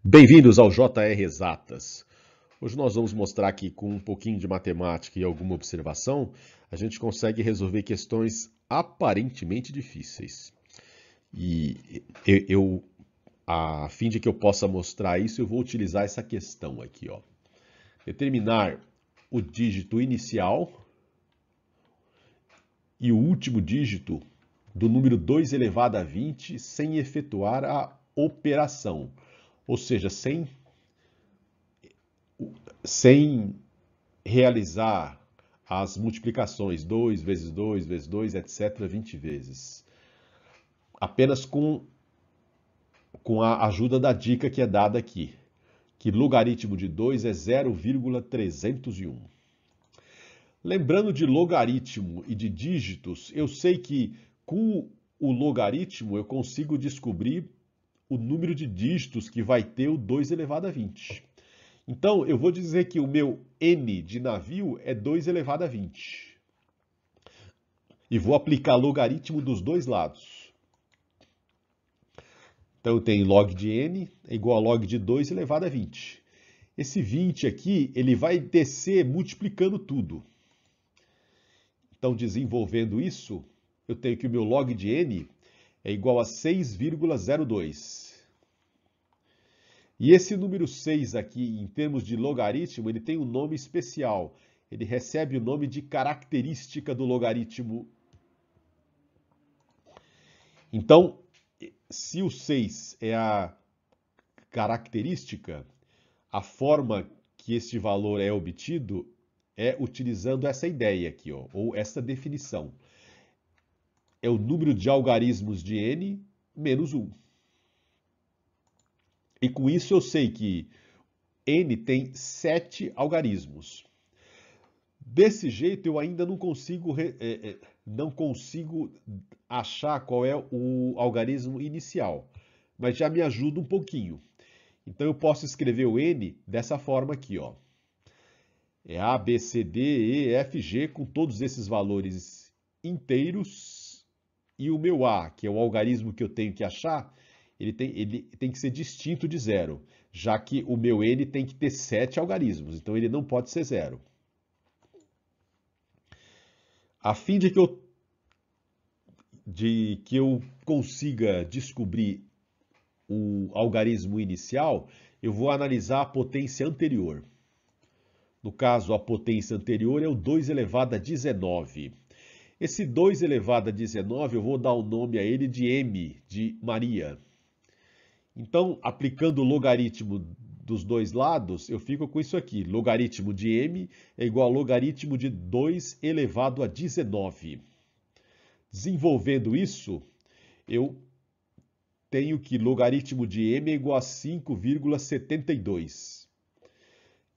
Bem-vindos ao JR Exatas. Hoje nós vamos mostrar que com um pouquinho de matemática e alguma observação, a gente consegue resolver questões aparentemente difíceis. E a fim de que eu possa mostrar isso, eu vou utilizar essa questão aqui, ó. Determinar o dígito inicial e o último dígito do número 2 elevado a 20 sem efetuar a operação, ou seja, sem realizar as multiplicações 2 vezes 2 vezes 2, etc., 20 vezes. Apenas com a ajuda da dica que é dada aqui, que logaritmo de 2 é 0,301. Lembrando de logaritmo e de dígitos, eu sei que com o logaritmo eu consigo descobrir o número de dígitos que vai ter o 2 elevado a 20. Então, eu vou dizer que o meu N de navio é 2 elevado a 20. E vou aplicar logaritmo dos dois lados. Então, eu tenho log de N é igual a log de 2 elevado a 20. Esse 20 aqui, ele vai descer multiplicando tudo. Então, desenvolvendo isso, eu tenho que o meu log de N é igual a 6,02. E esse número 6 aqui, em termos de logaritmo, ele tem um nome especial. Ele recebe o nome de característica do logaritmo. Então, se o 6 é a característica, a forma que este valor é obtido é utilizando essa ideia aqui, ó, ou essa definição. É o número de algarismos de n menos 1. E com isso eu sei que n tem 7 algarismos. Desse jeito eu ainda não consigo achar qual é o algarismo inicial, mas já me ajuda um pouquinho. Então eu posso escrever o n dessa forma aqui, ó. É A, B, C, D, E, F, G, com todos esses valores inteiros, e o meu A, que é o algarismo que eu tenho que achar, ele tem que ser distinto de zero, já que o meu n tem que ter 7 algarismos, então ele não pode ser zero. A fim de que eu consiga descobrir o algarismo inicial, eu vou analisar a potência anterior. No caso, a potência anterior é o 2 elevado a 19. Esse 2 elevado a 19, eu vou dar o nome a ele de M, de Maria. Então, aplicando o logaritmo dos dois lados, eu fico com isso aqui. Logaritmo de M é igual a logaritmo de 2 elevado a 19. Desenvolvendo isso, eu tenho que logaritmo de M é igual a 5,72.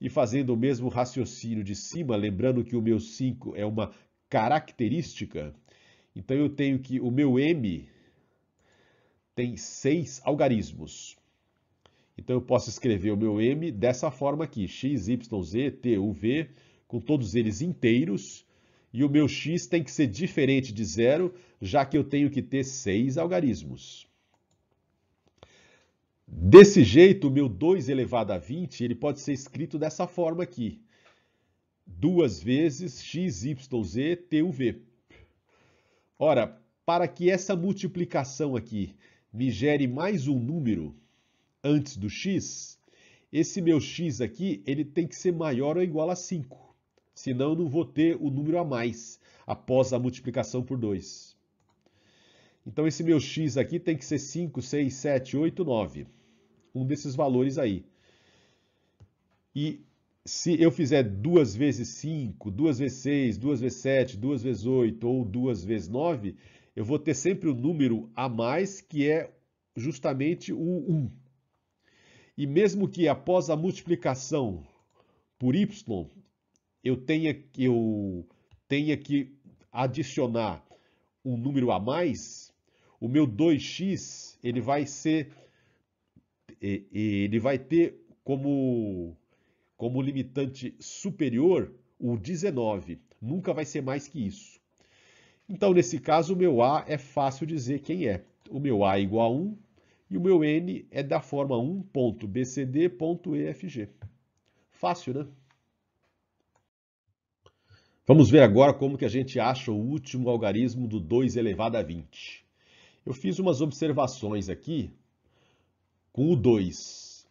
E fazendo o mesmo raciocínio de cima, lembrando que o meu 5 é uma característica, então eu tenho que o meu M tem 6 algarismos. Então eu posso escrever o meu M dessa forma aqui, x, y, z, t, u, v, com todos eles inteiros, e o meu x tem que ser diferente de zero, já que eu tenho que ter 6 algarismos. Desse jeito, o meu 2 elevado a 20, ele pode ser escrito dessa forma aqui. 2 vezes x, y, z, t, u, v. Ora, para que essa multiplicação aqui me gere mais um número antes do x, esse meu x aqui ele tem que ser maior ou igual a 5. Senão eu não vou ter o número a mais após a multiplicação por 2. Então esse meu x aqui tem que ser 5, 6, 7, 8, 9. Um desses valores aí. E se eu fizer 2 vezes 5, 2 vezes 6, 2 vezes 7, 2 vezes 8 ou 2 vezes 9, eu vou ter sempre o número a mais, que é justamente o 1. E mesmo que após a multiplicação por y, eu tenha que adicionar um número a mais, o meu 2x ele vai ter como limitante superior o 19. Nunca vai ser mais que isso. Então, nesse caso, o meu A é fácil dizer quem é. O meu A é igual a 1 E o meu N é da forma 1.bcd.efg. Fácil, né? Vamos ver agora como que a gente acha o último algarismo do 2 elevado a 20. Eu fiz umas observações aqui com o 2.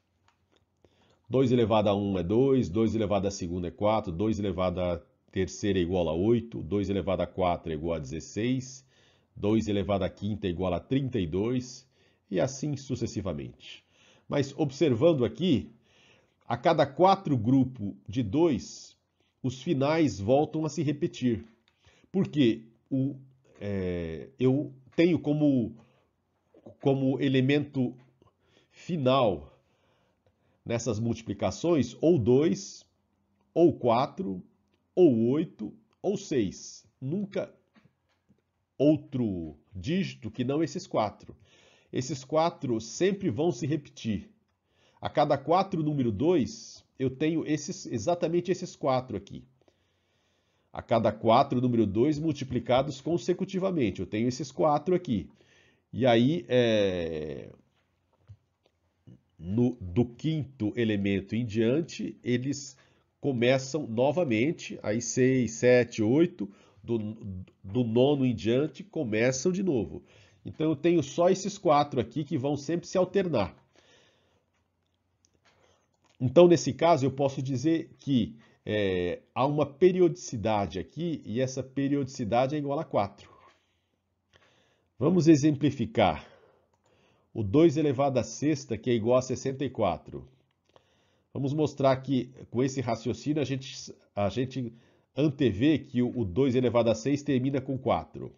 2 elevado a 1 é 2, 2 elevado a segunda é 4, 2 elevado a terceira é igual a 8, 2 elevado a 4 é igual a 16, 2 elevado a quinta é igual a 32 e assim sucessivamente. Mas observando aqui, a cada 4 grupos de 2, os finais voltam a se repetir. Porque eu tenho como elemento final nessas multiplicações ou 2, ou 4, ou 8, ou 6. Nunca outro dígito que não esses 4. Esses 4 sempre vão se repetir. A cada 4 número 2, eu tenho exatamente esses 4 aqui. A cada 4 número 2 multiplicados consecutivamente. Eu tenho esses 4 aqui. E aí, do quinto elemento em diante, eles começam novamente. Aí 6, 7, 8, do nono em diante, começam de novo. Então eu tenho só esses 4 aqui que vão sempre se alternar. Então, nesse caso, eu posso dizer que há uma periodicidade aqui e essa periodicidade é igual a 4. Vamos exemplificar. O 2 elevado à sexta, que é igual a 64. Vamos mostrar que, com esse raciocínio, a gente antevê que o 2 elevado a 6 termina com 4.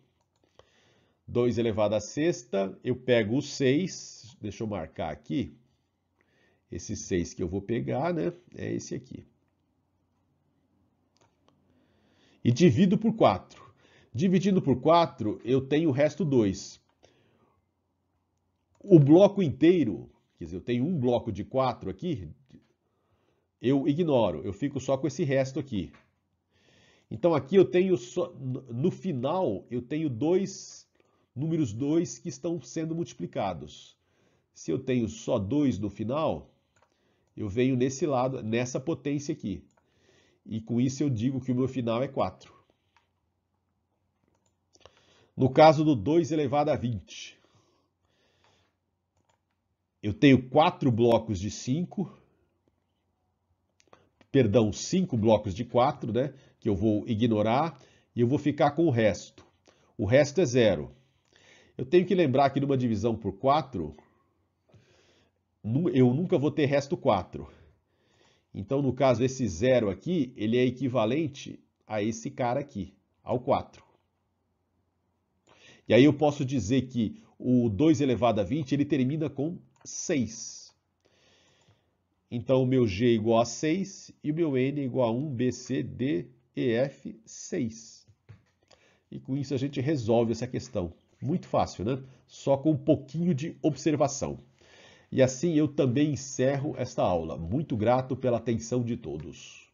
2 elevado à sexta, eu pego o 6, deixa eu marcar aqui. Esse 6 que eu vou pegar, né, é esse aqui. E divido por 4. Dividindo por 4, eu tenho o resto 2. O bloco inteiro, quer dizer, eu tenho um bloco de 4 aqui, eu ignoro, eu fico só com esse resto aqui. Então aqui eu tenho, no final, eu tenho números 2 que estão sendo multiplicados. Se eu tenho só 2 no final, eu venho nesse lado, nessa potência aqui. E com isso eu digo que o meu final é 4. No caso do 2 elevado a 20, eu tenho 4 blocos de 5, perdão, 5 blocos de 4, né, que eu vou ignorar, e eu vou ficar com o resto. O resto é 0. Eu tenho que lembrar que numa divisão por 4, eu nunca vou ter resto 4. Então, no caso, esse 0 aqui, ele é equivalente a esse cara aqui, ao 4. E aí eu posso dizer que o 2 elevado a 20, ele termina com 6. Então, o meu G é igual a 6 e o meu N é igual a 1, B, C, D, E, F, 6. E com isso a gente resolve essa questão. Muito fácil, né? Só com um pouquinho de observação. E assim eu também encerro esta aula. Muito grato pela atenção de todos.